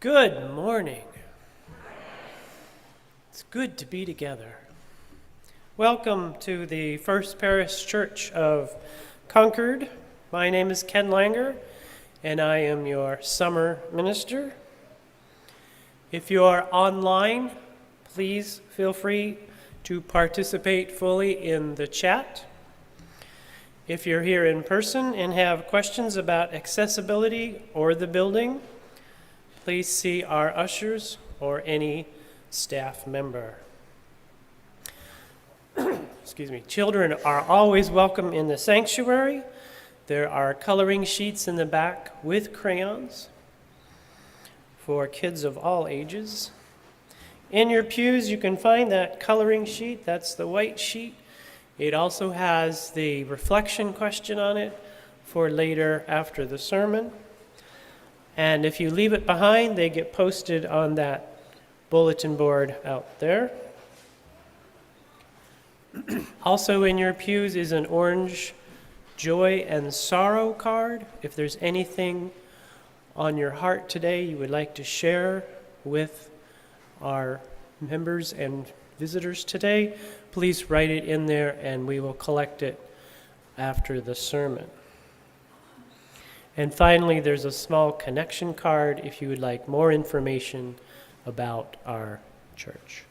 Good morning. It's good to be together. Welcome to the First Parish Church of Concord. My name is Ken Langer, and I am your summer minister. If you are online, please feel free to participate fully in the chat. If you're here in person and have questions about accessibility or the building, please see our ushers or any staff member. Excuse me. Children are always welcome in the sanctuary. There are coloring sheets in the back with crayons for kids of all ages. In your pews, you can find that coloring sheet. That's the white sheet. It also has the reflection question on it for later after the sermon. And if you leave it behind, they get posted on that bulletin board out there. Also in your pews is an orange joy and sorrow card. If there's anything on your heart today you would like to share with our members and visitors today, please write it in there and we will collect it after the sermon. And finally, there's a small connection card if you would like more information about our church.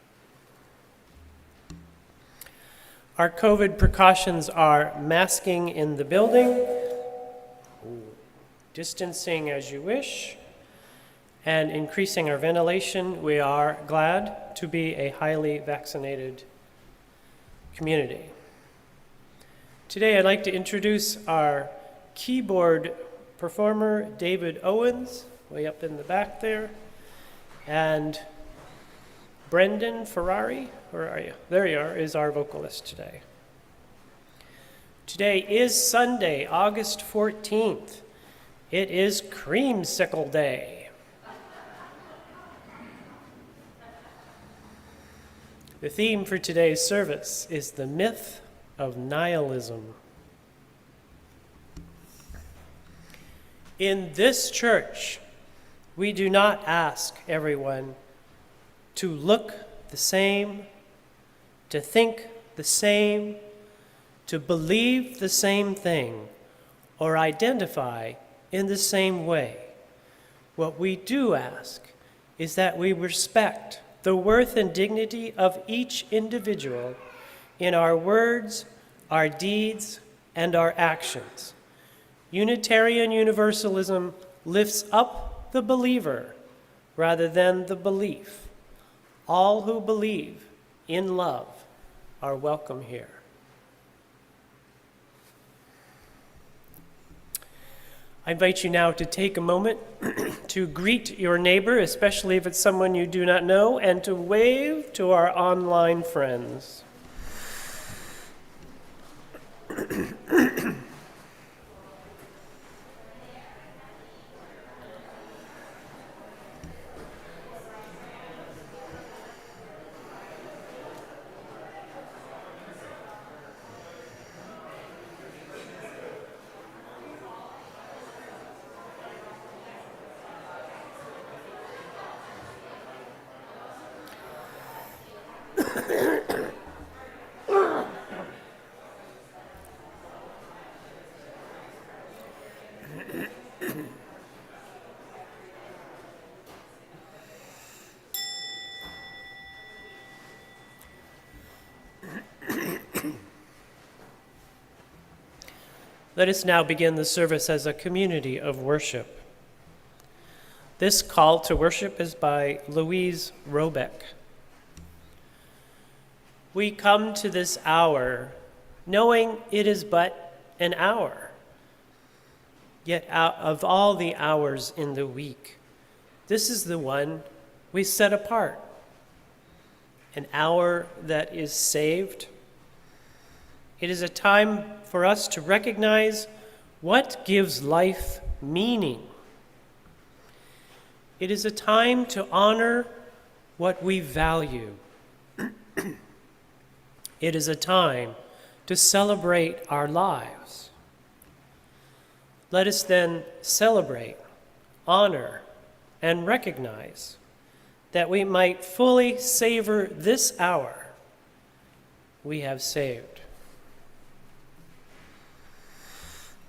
Our COVID precautions are masking in the building, distancing as you wish, and increasing our ventilation. We are glad to be a highly vaccinated community. Today, I'd like to introduce our keyboard performer, David Owens, way up in the back there, and Brendan Ferrari, where are you? There you are, is our vocalist today. Today is Sunday, August 14th. It is Creamsicle Day. The theme for today's service is the Myth of Nihilism. In this church, we do not ask everyone to look the same, to think the same, to believe the same thing, or identify in the same way. What we do ask is that we respect the worth and dignity of each individual in our words, our deeds, and our actions. Unitarian Universalism lifts up the believer rather than the belief. All who believe in love are welcome here. I invite you now to take a moment to greet your neighbor, especially if it's someone you do not know, and to wave to our online friends. Let us now begin the service as a community of worship. This call to worship is by Louise Robeck. We come to this hour knowing it is but an hour. Yet out of all the hours in the week, this is the one we set apart. An hour that is saved. It is a time for us to recognize what gives life meaning. It is a time to honor what we value. It is a time to celebrate our lives. Let us then celebrate, honor, and recognize that we might fully savor this hour we have saved.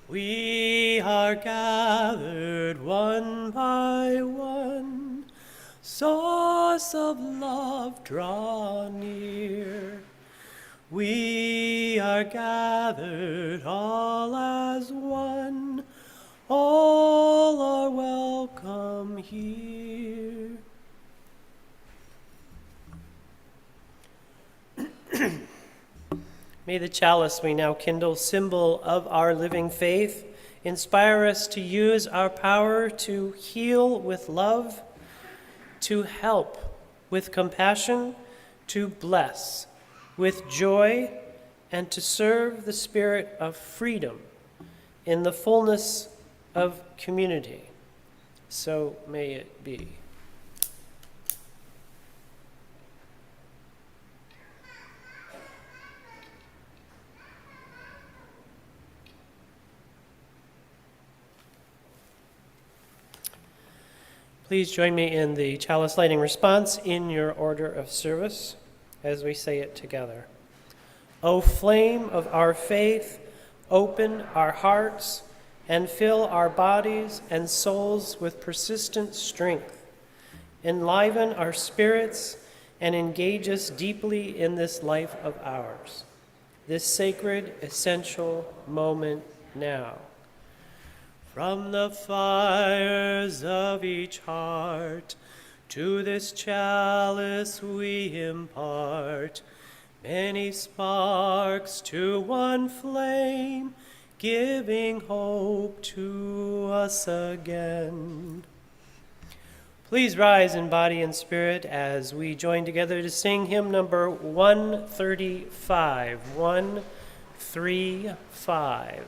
We are gathered one by one, source of love, draw near. We are gathered all as one, all are welcome here. May the chalice we now kindle, symbol of our living faith, inspire us to use our power to heal with love, to help with compassion, to bless with joy, and to serve the spirit of freedom in the fullness of community. So may it be. Please join me in the chalice lighting response in your order of service as we say it together. O flame of our faith, open our hearts and fill our bodies and souls with persistent strength. Enliven our spirits and engage us deeply in this life of ours, this sacred, essential moment now. From the fires of each heart, to this chalice we impart many sparks to one flame, giving hope to us again. Please rise in body and spirit as we join together to sing hymn number 135. 135.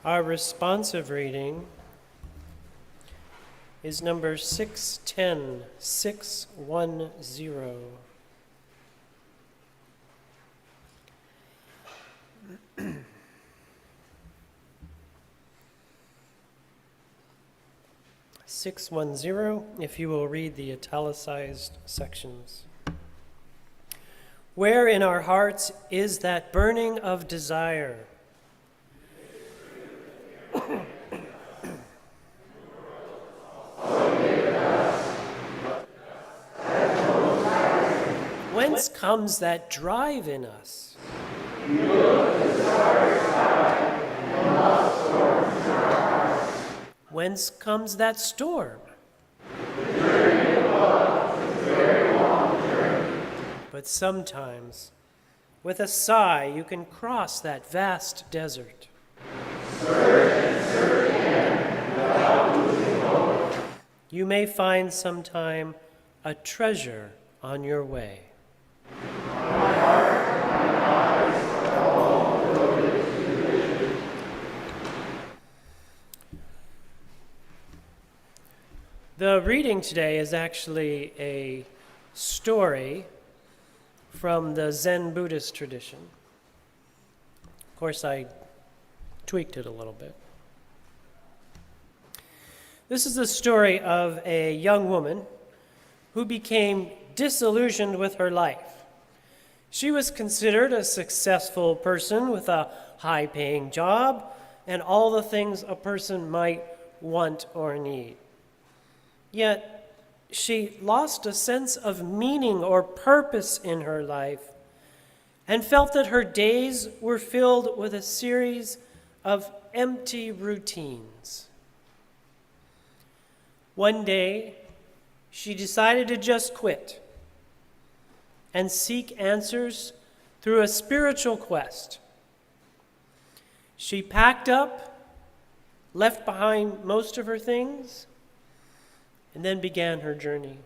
Our responsive reading is number 610, 610. 610, if you will read the italicized sections. Where in our hearts is that burning of desire? Whence comes that drive in us? Whence comes that storm? But sometimes, with a sigh, you can cross that vast desert. You may find sometime a treasure on your way. The reading today is actually a story from the Zen Buddhist tradition. Of course, I tweaked it a little bit. This is the story of a young woman who became disillusioned with her life. She was considered a successful person with a high-paying job and all the things a person might want or need. Yet, she lost a sense of meaning or purpose in her life and felt that her days were filled with a series of empty routines. One day, she decided to just quit and seek answers through a spiritual quest. She packed up, left behind most of her things, and then began her journey.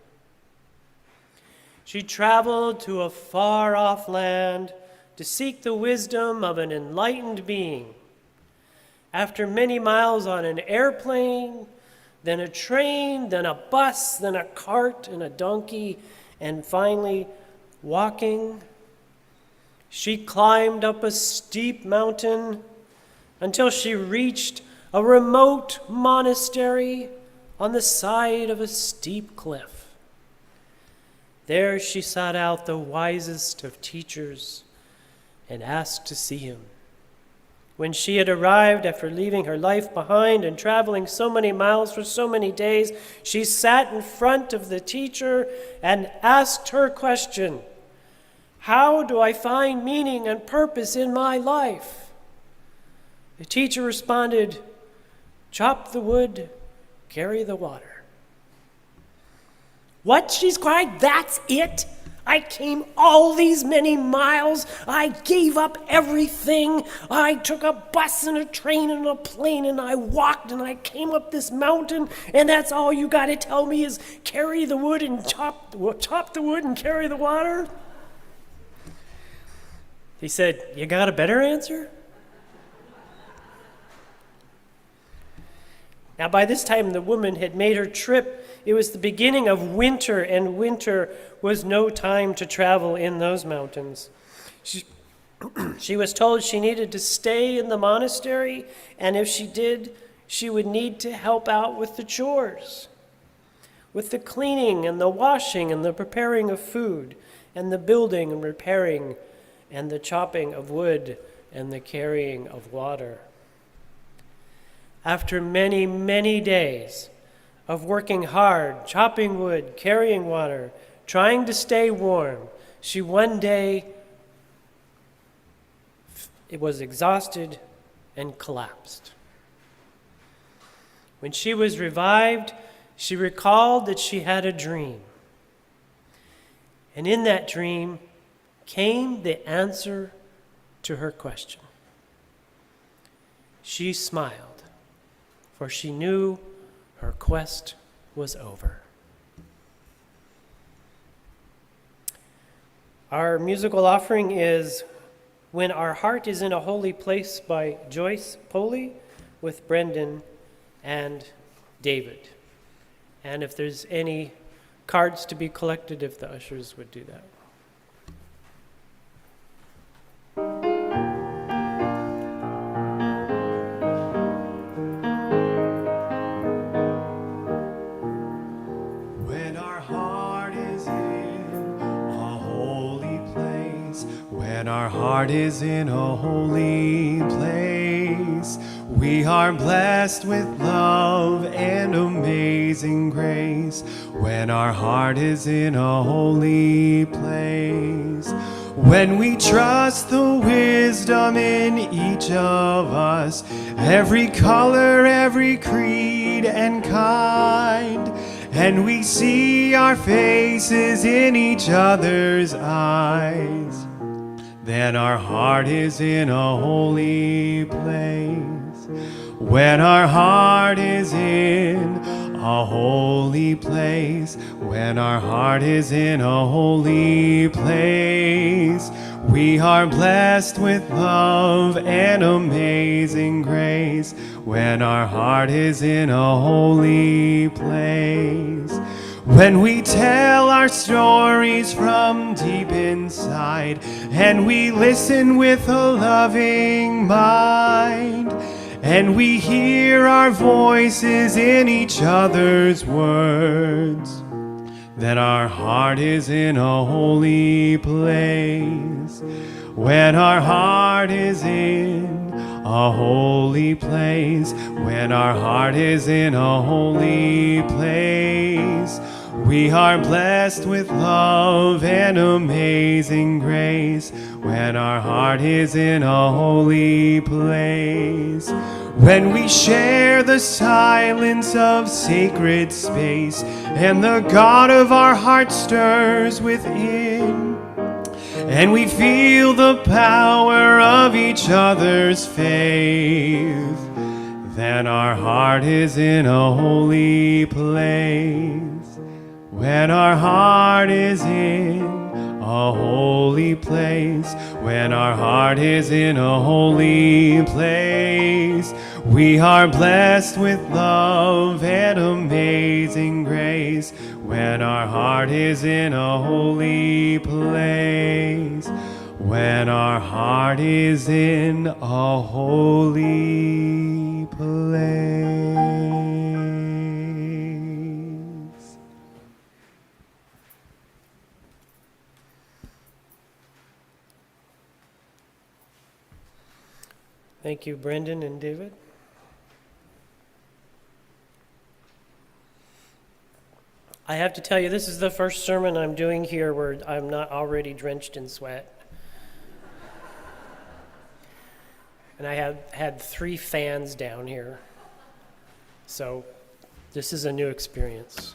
She traveled to a far-off land to seek the wisdom of an enlightened being. After many miles on an airplane, then a train, then a bus, then a cart and a donkey, and finally walking, she climbed up a steep mountain until she reached a remote monastery on the side of a steep cliff. There she sought out the wisest of teachers and asked to see him. When she had arrived after leaving her life behind and traveling so many miles for so many days, she sat in front of the teacher and asked her question, "How do I find meaning and purpose in my life?" The teacher responded, "Chop the wood, carry the water." "What?" she cried. "That's it? I came all these many miles. I gave up everything. I took a bus and a train and a plane and I walked and I came up this mountain, and that's all you got to tell me is carry the wood and chop the wood and carry the water?" He said, "You got a better answer?" Now, by this time, the woman had made her trip. It was the beginning of winter, and winter was no time to travel in those mountains. She was told she needed to stay in the monastery, and if she did, she would need to help out with the chores, with the cleaning and the washing and the preparing of food, and the building and repairing, and the chopping of wood and the carrying of water. After many, many days of working hard, chopping wood, carrying water, trying to stay warm, she one day was exhausted and collapsed. When she was revived, she recalled that she had a dream. And in that dream came the answer to her question. She smiled, for she knew her quest was over. Our musical offering is "When Our Heart is in a Holy Place" by Joyce Poley with Brendan and David. And if there's any cards to be collected, if the ushers would do that. heart is in a holy place. We are blessed with love and amazing grace when our heart is in a holy place. When we trust the wisdom in each of us, every color, every creed and kind, and we see our faces in each other's eyes, then our heart is in a holy place. When our heart is in a holy place, when our heart is in a holy place, we are blessed with love and amazing grace. When our heart is in a holy place, when we tell our stories from deep inside, and we listen with a loving mind, and we hear our voices in each other's words, then our heart is in a holy place. When our heart is in a holy place, when our heart is in a holy place, we are blessed with love and amazing grace. When our heart is in a holy place, when we share the silence of sacred space, and the God of our heart stirs within, and we feel the power of each other's faith, then our heart is in a holy place. When our heart is in a holy place, when our heart is in a holy place, we are blessed with love and amazing grace. When our heart is in a holy place, when our heart is in a holy place. Thank you, Brendan and David. I have to tell you, this is the first sermon I'm doing here where I'm not already drenched in sweat. And I have had 3 fans down here. So this is a new experience.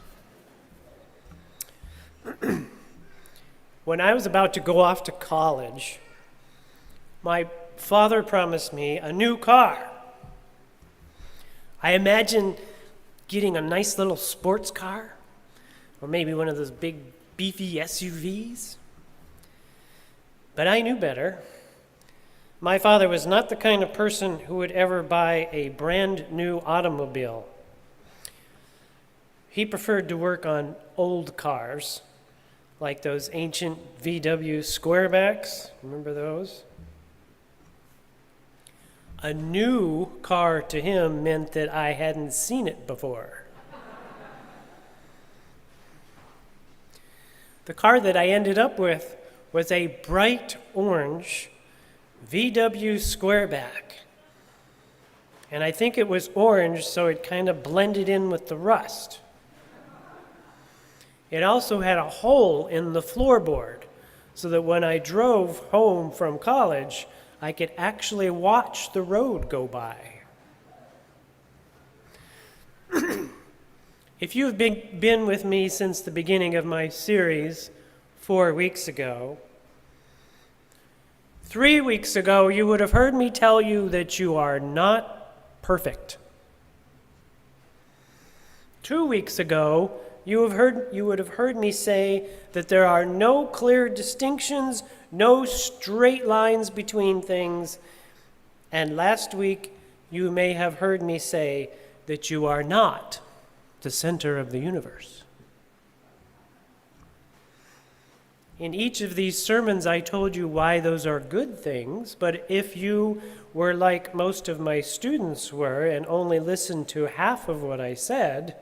When I was about to go off to college, my father promised me a new car. I imagine getting a nice little sports car, or maybe one of those big beefy SUVs. But I knew better. My father was not the kind of person who would ever buy a brand new automobile. He preferred to work on old cars, like those ancient VW squarebacks. Remember those? A new car to him meant that I hadn't seen it before. The car that I ended up with was a bright orange VW squareback. And I think it was orange, so it kind of blended in with the rust. It also had a hole in the floorboard, so that when I drove home from college, I could actually watch the road go by. If you've been with me since the beginning of my series 4 weeks ago, 3 weeks ago you would have heard me tell you that you are not perfect. 2 weeks ago, you would have heard me say that there are no clear distinctions, no straight lines between things. And last week, you may have heard me say that you are not the center of the universe. In each of these sermons, I told you why those are good things, but if you were like most of my students were and only listened to half of what I said,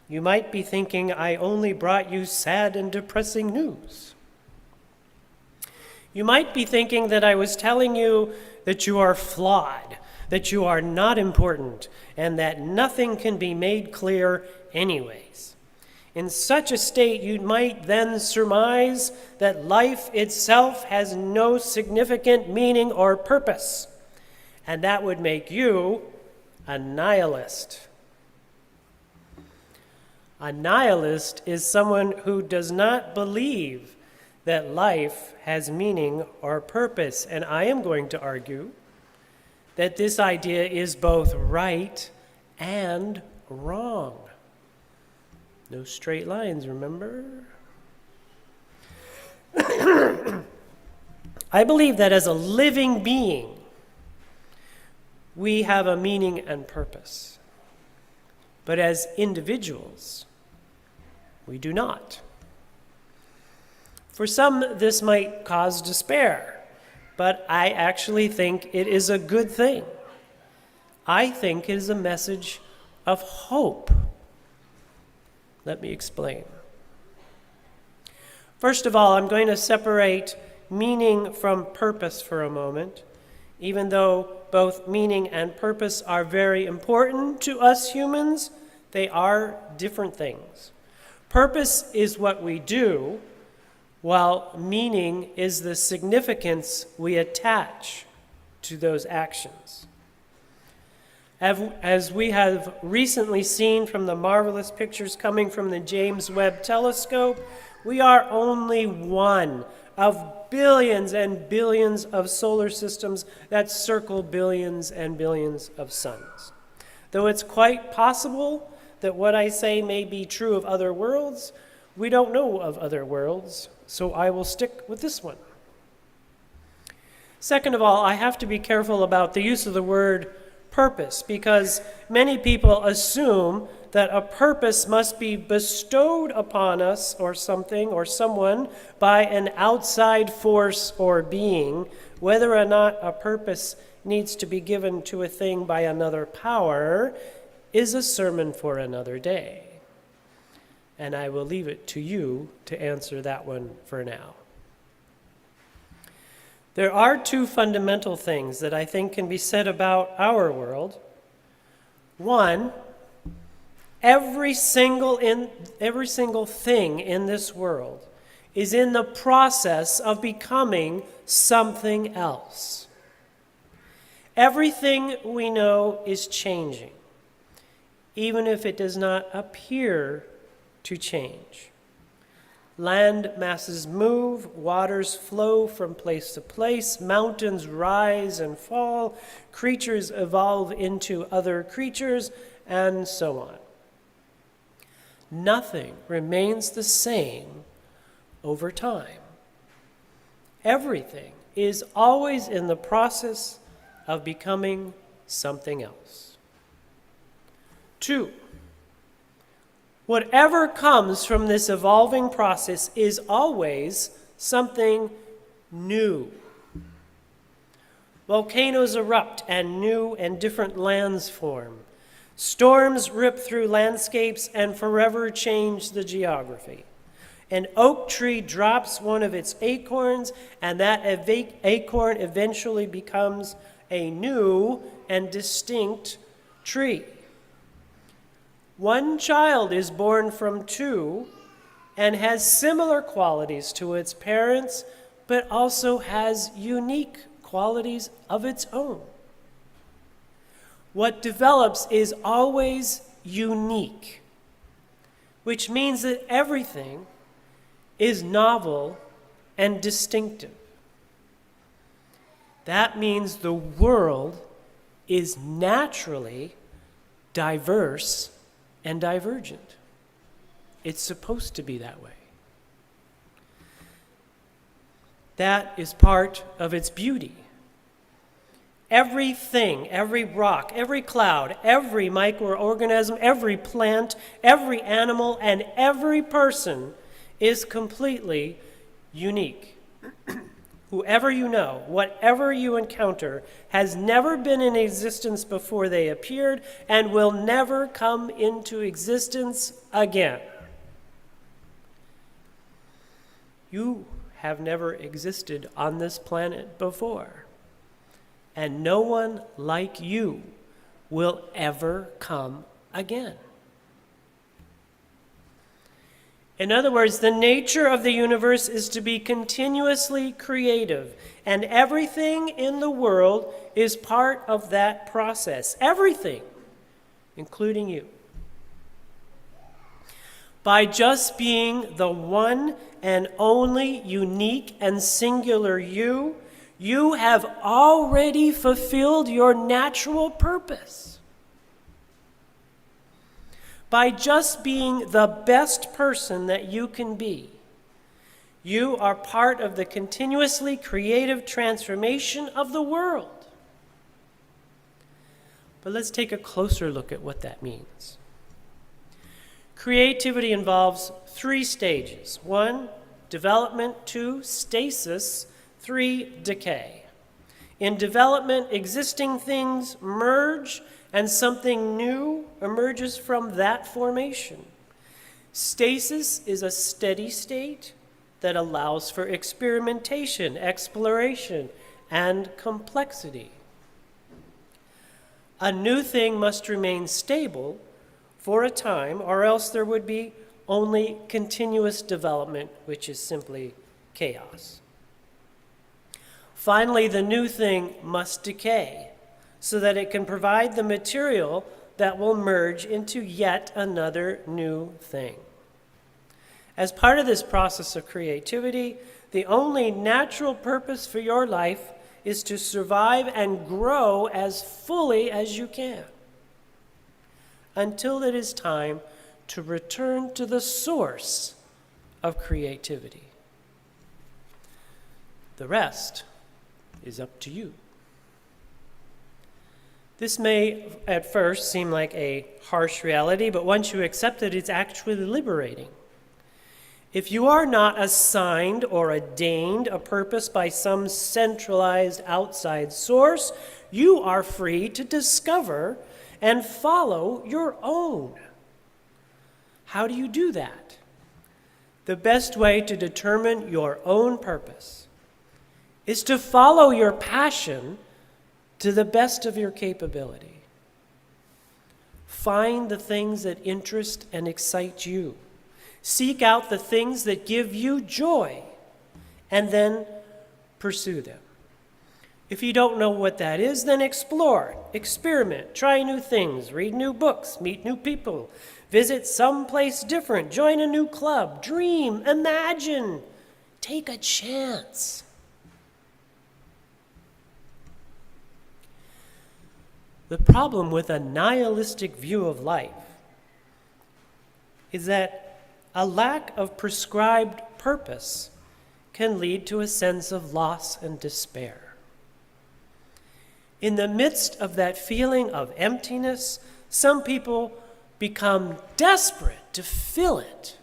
you might be thinking I only brought you sad and depressing news. You might be thinking that I was telling you that you are flawed, that you are not important, and that nothing can be made clear anyways. In such a state, you might then surmise that life itself has no significant meaning or purpose, and that would make you a nihilist. A nihilist is someone who does not believe that life has meaning or purpose, and I am going to argue that this idea is both right and wrong. No straight lines, remember? I believe that as a living being, we have a meaning and purpose. But as individuals, we do not. For some, this might cause despair, but I actually think it is a good thing. I think it is a message of hope. Let me explain. First of all, I'm going to separate meaning from purpose for a moment, even though both meaning and purpose are very important to us humans. They are different things. Purpose is what we do, while meaning is the significance we attach to those actions. As we have recently seen from the marvelous pictures coming from the James Webb Telescope, we are only one of billions and billions of solar systems that circle billions and billions of suns. Though it's quite possible that what I say may be true of other worlds, we don't know of other worlds, so I will stick with this one. Second of all, I have to be careful about the use of the word purpose, because many people assume that a purpose must be bestowed upon us or something or someone by an outside force or being. Whether or not a purpose needs to be given to a thing by another power is a sermon for another day. And I will leave it to you to answer that one for now. There are two fundamental things that I think can be said about our world. One, every single thing in this world is in the process of becoming something else. Everything we know is changing, even if it does not appear to change. Land masses move, waters flow from place to place, mountains rise and fall, creatures evolve into other creatures, and so on. Nothing remains the same over time. Everything is always in the process of becoming something else. 2, whatever comes from this evolving process is always something new. Volcanoes erupt and new and different lands form. Storms rip through landscapes and forever change the geography. An oak tree drops one of its acorns, and that acorn eventually becomes a new and distinct tree. One child is born from two and has similar qualities to its parents, but also has unique qualities of its own. What develops is always unique, which means that everything is novel and distinctive. That means the world is naturally diverse and divergent. It's supposed to be that way. That is part of its beauty. Everything, every rock, every cloud, every microorganism, every plant, every animal, and every person is completely unique. Whoever you know, whatever you encounter, has never been in existence before they appeared and will never come into existence again. You have never existed on this planet before. And no one like you will ever come again. In other words, the nature of the universe is to be continuously creative, and everything in the world is part of that process. Everything, including you. By just being the one and only unique and singular you, you have already fulfilled your natural purpose. By just being the best person that you can be, you are part of the continuously creative transformation of the world. But let's take a closer look at what that means. Creativity involves 3 stages. 1, development. 2, stasis. 3, decay. In development, existing things merge and something new emerges from that formation. Stasis is a steady state that allows for experimentation, exploration, and complexity. A new thing must remain stable for a time, or else there would be only continuous development, which is simply chaos. Finally, the new thing must decay so that it can provide the material that will merge into yet another new thing. As part of this process of creativity, the only natural purpose for your life is to survive and grow as fully as you can, until it is time to return to the source of creativity. The rest is up to you. This may at first seem like a harsh reality, but once you accept it, it's actually liberating. If you are not assigned or ordained a purpose by some centralized outside source, you are free to discover and follow your own. How do you do that? The best way to determine your own purpose is to follow your passion to the best of your capability. Find the things that interest and excite you. Seek out the things that give you joy, and then pursue them. If you don't know what that is, then explore, experiment, try new things, read new books, meet new people, visit someplace different, join a new club, dream, imagine, take a chance. The problem with a nihilistic view of life is that a lack of prescribed purpose can lead to a sense of loss and despair. In the midst of that feeling of emptiness, some people become desperate to fill it.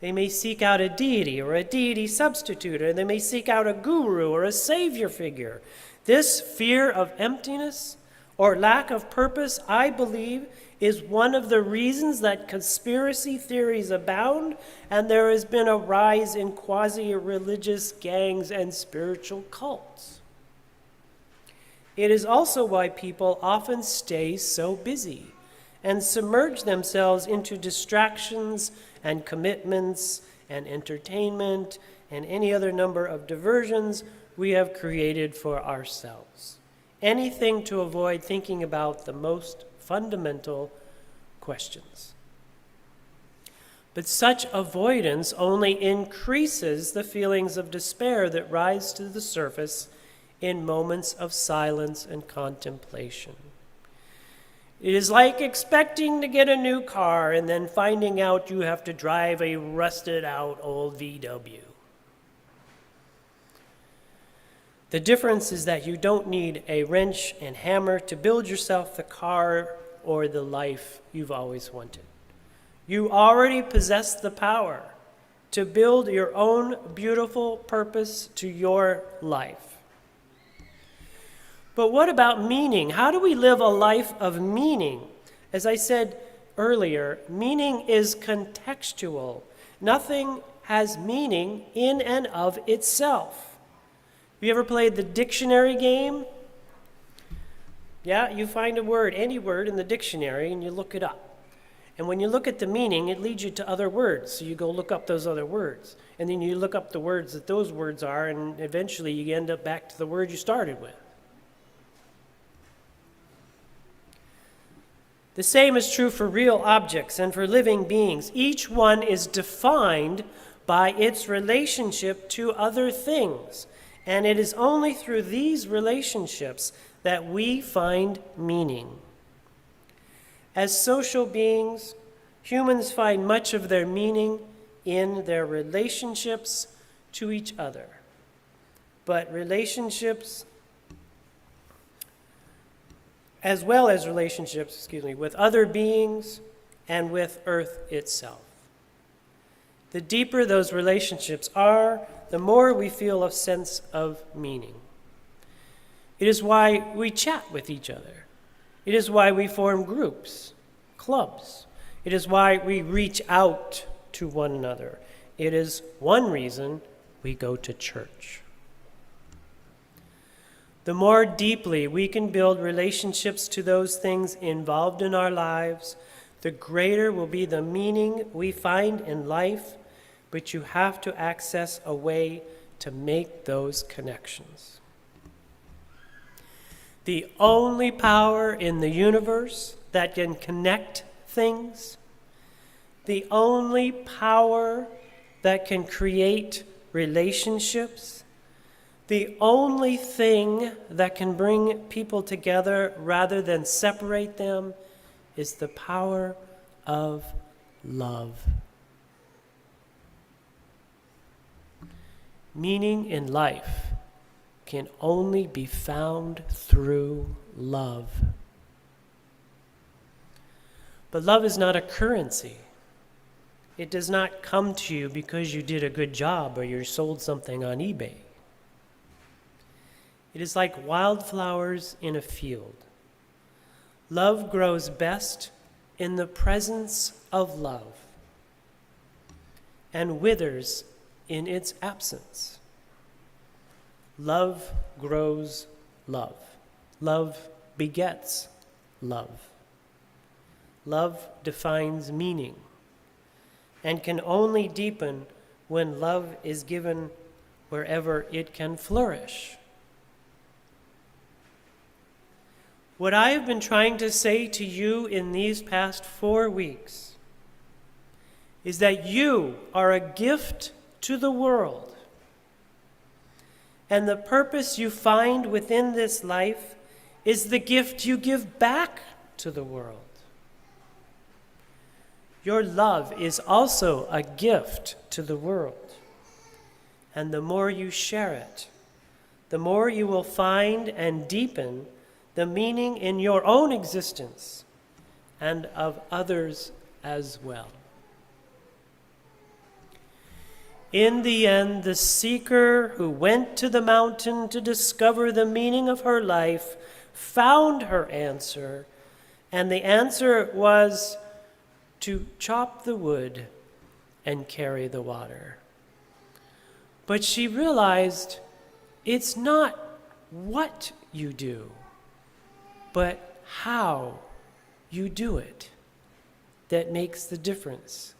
They may seek out a deity or a deity substitute, or they may seek out a guru or a savior figure. This fear of emptiness or lack of purpose, I believe, is one of the reasons that conspiracy theories abound, and there has been a rise in quasi-religious gangs and spiritual cults. It is also why people often stay so busy and submerge themselves into distractions and commitments and entertainment and any other number of diversions we have created for ourselves. Anything to avoid thinking about the most fundamental questions. But such avoidance only increases the feelings of despair that rise to the surface in moments of silence and contemplation. It is like expecting to get a new car and then finding out you have to drive a rusted-out old VW. The difference is that you don't need a wrench and hammer to build yourself the car or the life you've always wanted. You already possess the power to build your own beautiful purpose to your life. But what about meaning? How do we live a life of meaning? As I said earlier, meaning is contextual. Nothing has meaning in and of itself. Have you ever played the dictionary game? Yeah, you find a word, any word in the dictionary, and you look it up. And when you look at the meaning, it leads you to other words. So you go look up those other words. And then you look up the words that those words are, and eventually you end up back to the word you started with. The same is true for real objects and for living beings. Each one is defined by its relationship to other things. And it is only through these relationships that we find meaning. As social beings, humans find much of their meaning in their relationships to each other. But relationships, as well as relationships, with other beings and with earth itself. The deeper those relationships are, the more we feel a sense of meaning. It is why we chat with each other. It is why we form groups, clubs. It is why we reach out to one another. It is one reason we go to church. The more deeply we can build relationships to those things involved in our lives, the greater will be the meaning we find in life, but you have to access a way to make those connections. The only power in the universe that can connect things, the only power that can create relationships, the only thing that can bring people together rather than separate them is the power of love. Meaning in life can only be found through love. But love is not a currency. It does not come to you because you did a good job or you sold something on eBay. It is like wildflowers in a field. Love grows best in the presence of love and withers in its absence. Love grows love. Love begets love. Love defines meaning and can only deepen when love is given wherever it can flourish. What I have been trying to say to you in these past 4 weeks is that you are a gift to the world. And the purpose you find within this life is the gift you give back to the world. Your love is also a gift to the world. And the more you share it, the more you will find and deepen the meaning in your own existence and of others as well. In the end, the seeker who went to the mountain to discover the meaning of her life found her answer, and the answer was to chop the wood and carry the water. But she realized it's not what you do, but how you do it that makes the difference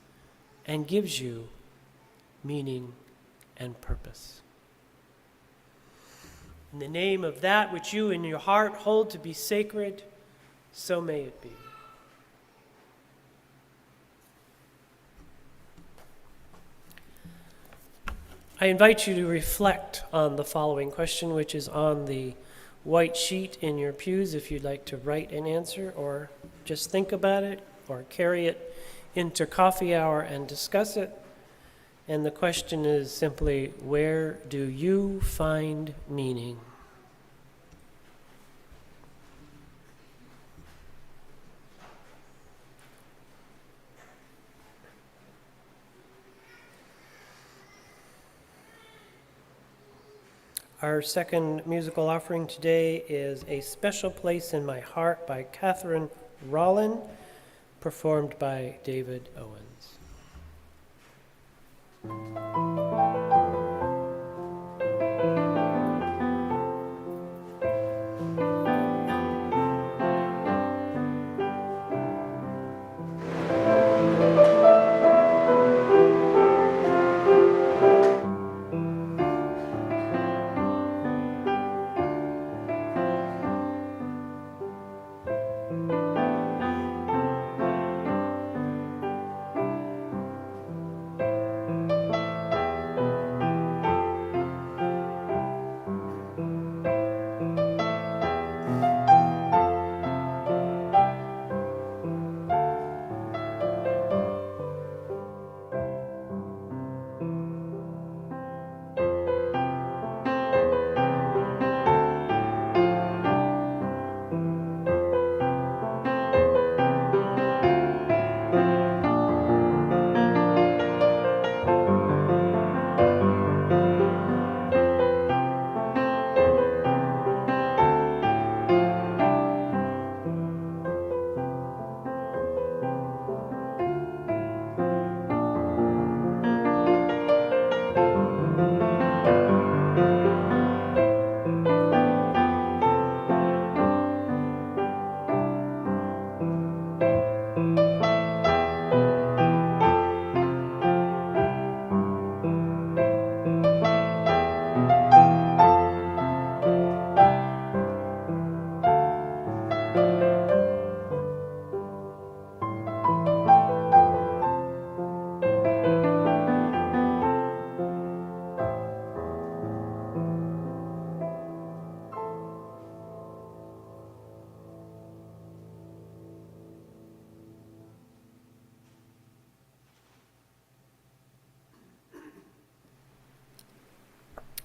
and gives you meaning and purpose. In the name of that which you in your heart hold to be sacred, so may it be. I invite you to reflect on the following question, which is on the white sheet in your pews if you'd like to write an answer or just think about it or carry it into coffee hour and discuss it. And the question is simply, where do you find meaning? Our second musical offering today is A Special Place in My Heart by Catherine Rollin, performed by David Owens.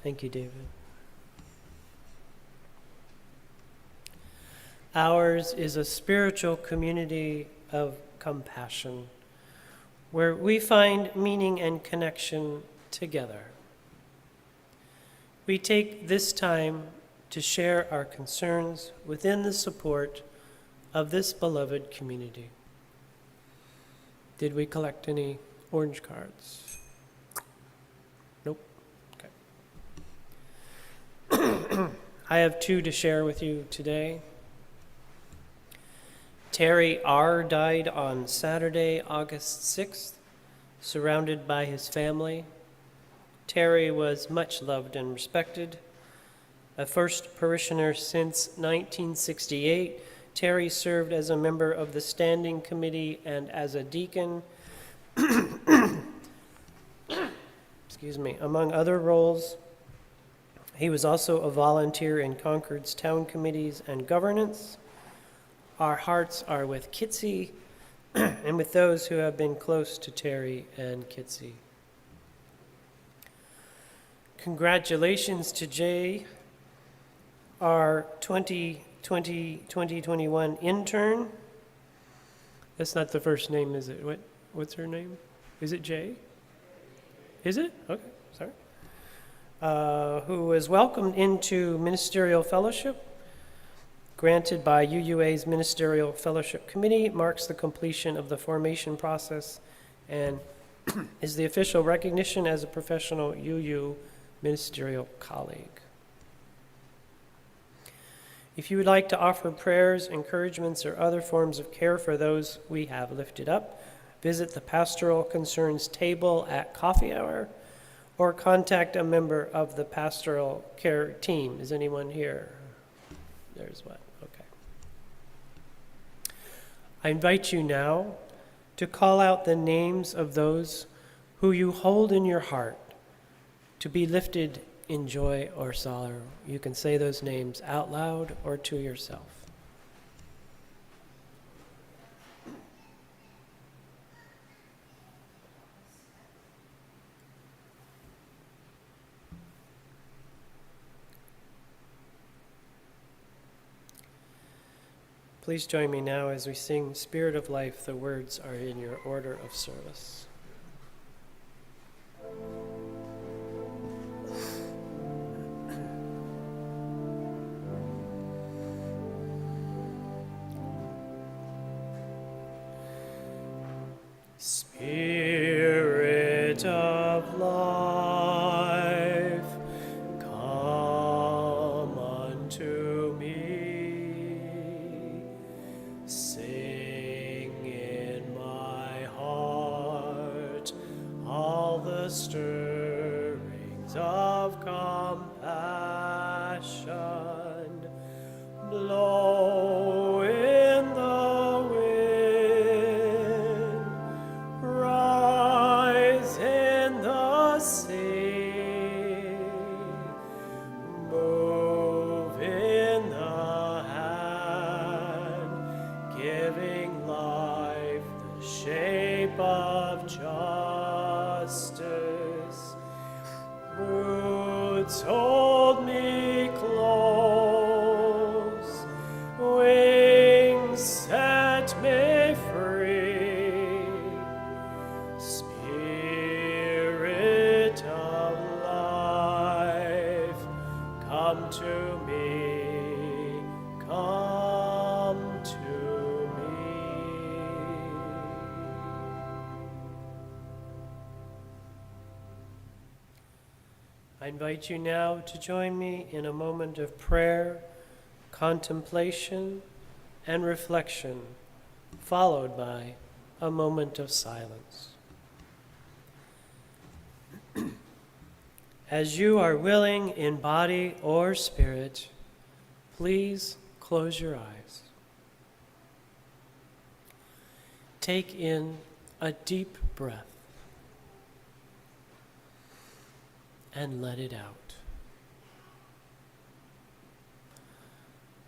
Thank you, David. Ours is a spiritual community of compassion, where we find meaning and connection together. We take this time to share our concerns within the support of this beloved community. Did we collect any orange cards? Nope. Okay. I have two to share with you today. Terry R. died on Saturday, August 6th, surrounded by his family. Terry was much loved and respected. A first parishioner since 1968, Terry served as a member of the standing committee and as a deacon. Excuse me. Among other roles, he was also a volunteer in Concord's town committees and governance. Our hearts are with Kitsy and with those who have been close to Terry and Kitsy. Congratulations to Jay, our 2021 intern. That's not the first name, is it? What's her name? Is it Jay? Is it? Okay, sorry. Who was welcomed into ministerial fellowship, granted by UUA's Ministerial Fellowship Committee, marks the completion of the formation process and is the official recognition as a professional UU ministerial colleague. If you would like to offer prayers, encouragements, or other forms of care for those we have lifted up, visit the Pastoral Concerns table at coffee hour or contact a member of the pastoral care team. Is anyone here? There's one. Okay. I invite you now to call out the names of those who you hold in your heart to be lifted in joy or sorrow. You can say those names out loud or to yourself. Please join me now as we sing Spirit of Life. The words are in your order of service. Spirit of Blow in the wind, rise in the sea, move in the hand, giving life the shape of justice. Roots hold me close, wings set me free. Spirit of life, come to me, come to me. I invite you now to join me in a moment of prayer, contemplation, and reflection, followed by a moment of silence. As you are willing in body or spirit, please close your eyes. Take in a deep breath and let it out.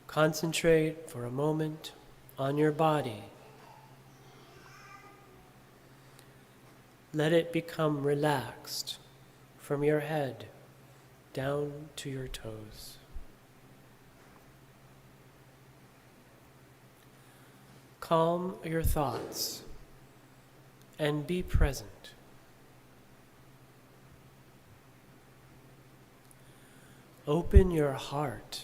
Concentrate for a moment on your body. Let it become relaxed from your head down to your toes. Calm your thoughts and be present. Open your heart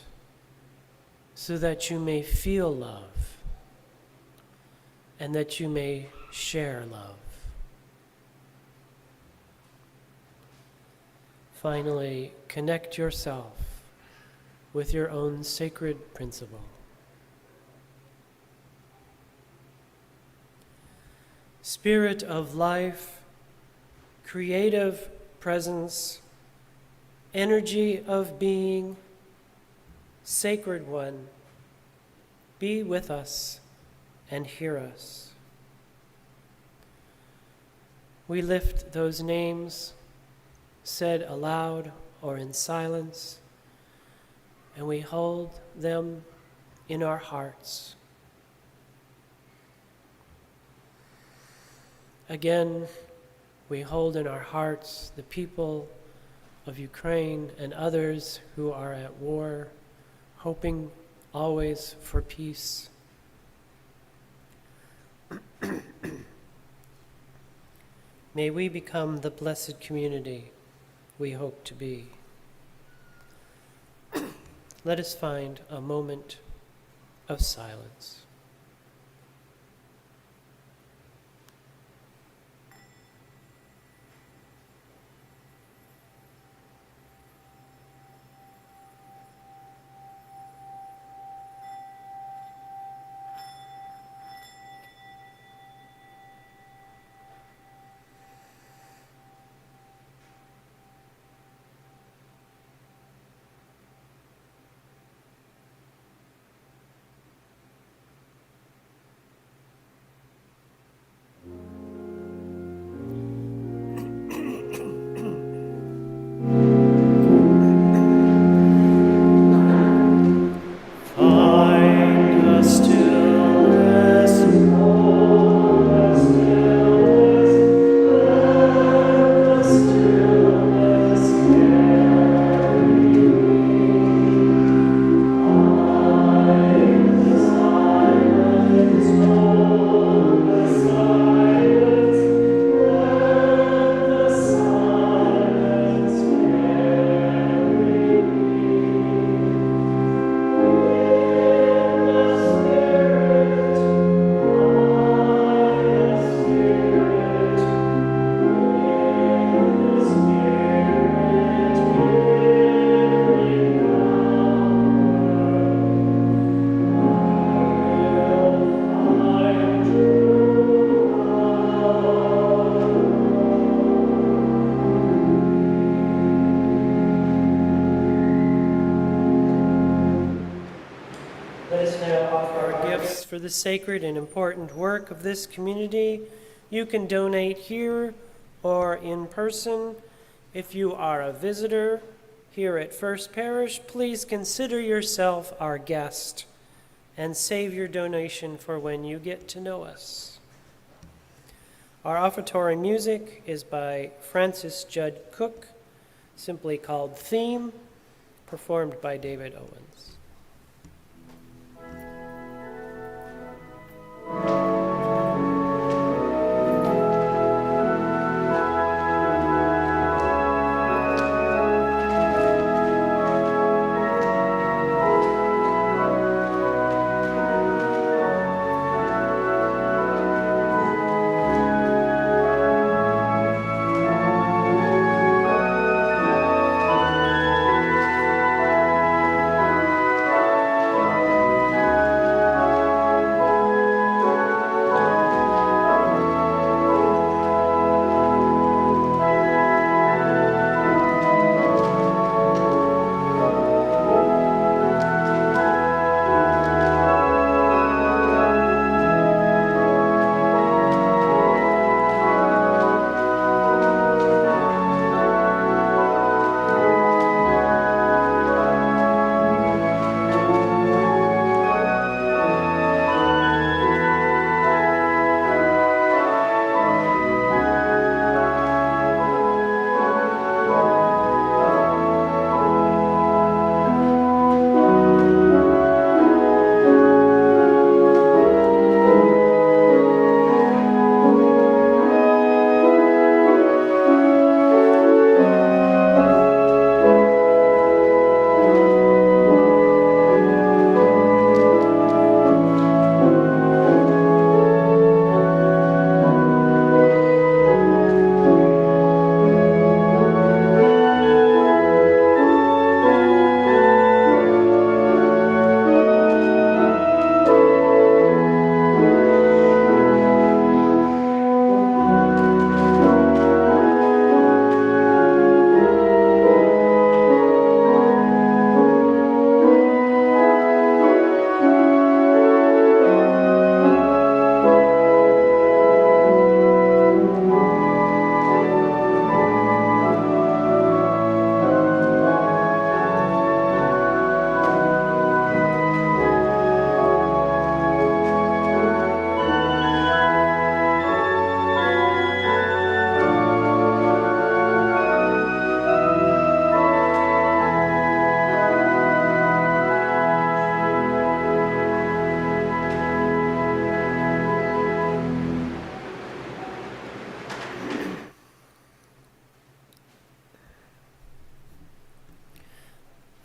so that you may feel love and that you may share love. Finally, connect yourself with your own sacred principle. Spirit of life, creative presence, energy of being, sacred one, be with us and hear us. We lift those names said aloud or in silence, and we hold them in our hearts. Again, we hold in our hearts the people of Ukraine and others who are at war, hoping always for peace. May we become the blessed community we hope to be. Let us find a moment of silence. for the sacred and important work of this community, you can donate here or in person. If you are a visitor here at First Parish, please consider yourself our guest and save your donation for when you get to know us. Our offertory music is by Francis Judd Cook, simply called Theme, performed by David Owens.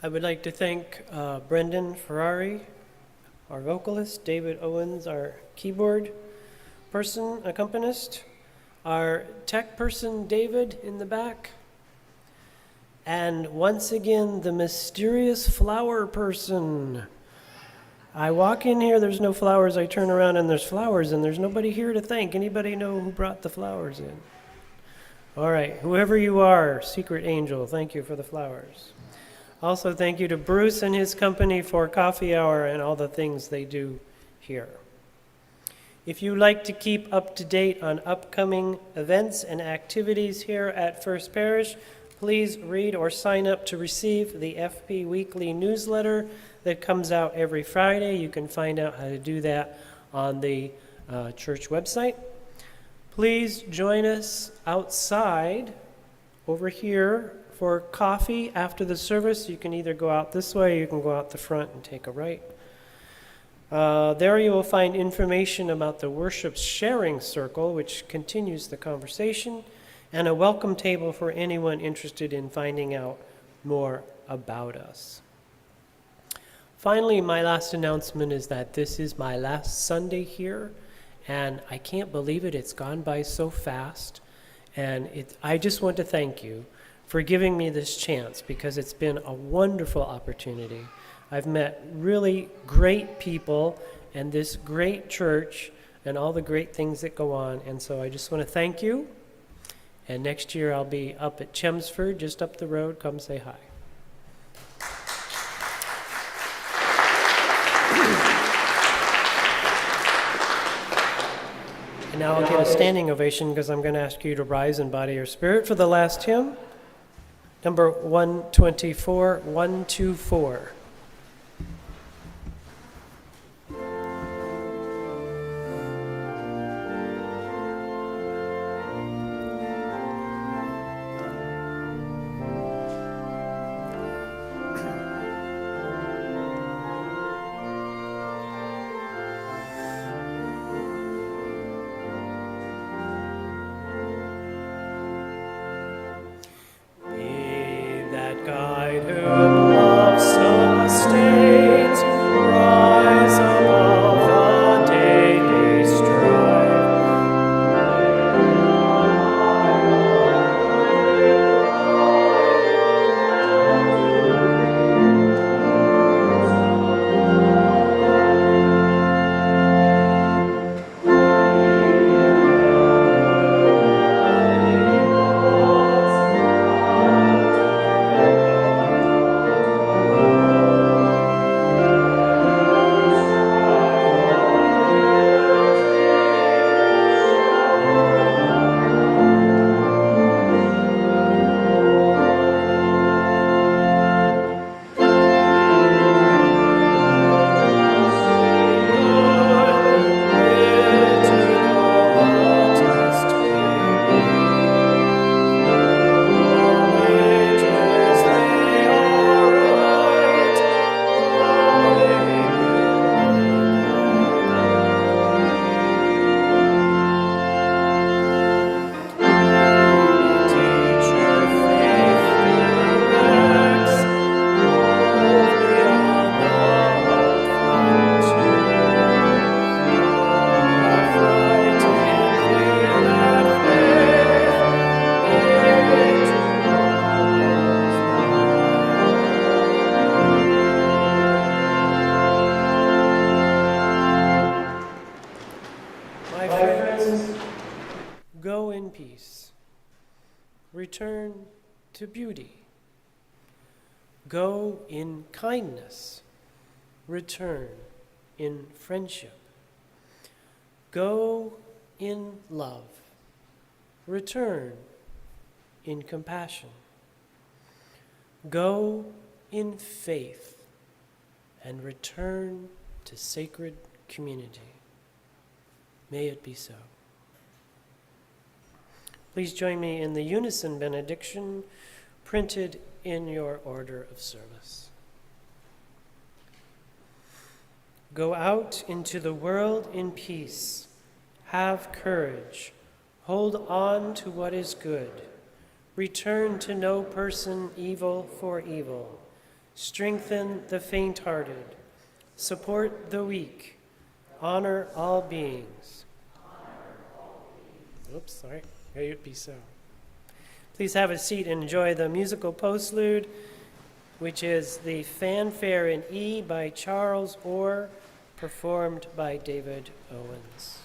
I would like to thank Brendan Ferrari, our vocalist, David Owens, our keyboard person, accompanist, our tech person, David, in the back, and once again, the mysterious flower person. I walk in here, there's no flowers, I turn around and there's flowers, and there's nobody here to thank. Anybody know who brought the flowers in? All right, whoever you are, secret angel, thank you for the flowers. Also, thank you to Bruce and his company for coffee hour and all the things they do here. If you like to keep up to date on upcoming events and activities here at First Parish, please read or sign up to receive the FP Weekly newsletter that comes out every Friday. You can find out how to do that on the church website. Please join us outside over here for coffee after the service. You can either go out this way or you can go out the front and take a right. There you will find information about the worship sharing circle, which continues the conversation, and a welcome table for anyone interested in finding out more about us. Finally, my last announcement is that this is my last Sunday here, and I can't believe it. It's gone by so fast, and I just want to thank you for giving me this chance, because it's been a wonderful opportunity. I've met really great people and this great church and all the great things that go on, and so I just want to thank you. And next year I'll be up at Chelmsford, just up the road. Come say hi. now I'll get a standing ovation because I'm going to ask you to rise in body or spirit for the last hymn, number 124, 124. Guide whom love sustains, rise above the daily strife. My friends, go in peace. Return to beauty. Go in kindness. Return in friendship. Go in love. Return in compassion. Go in faith and return to sacred community. May it be so. Please join me in the unison benediction printed in your order of service. Go out into the world in peace. Have courage. Hold on to what is good. Return to no person evil for evil. Strengthen the faint-hearted. Support the weak. Honor all beings. Oops, sorry. May it be so. Please have a seat and enjoy the musical postlude, which is the Fanfare in E by Charles Orr, performed by David Owens.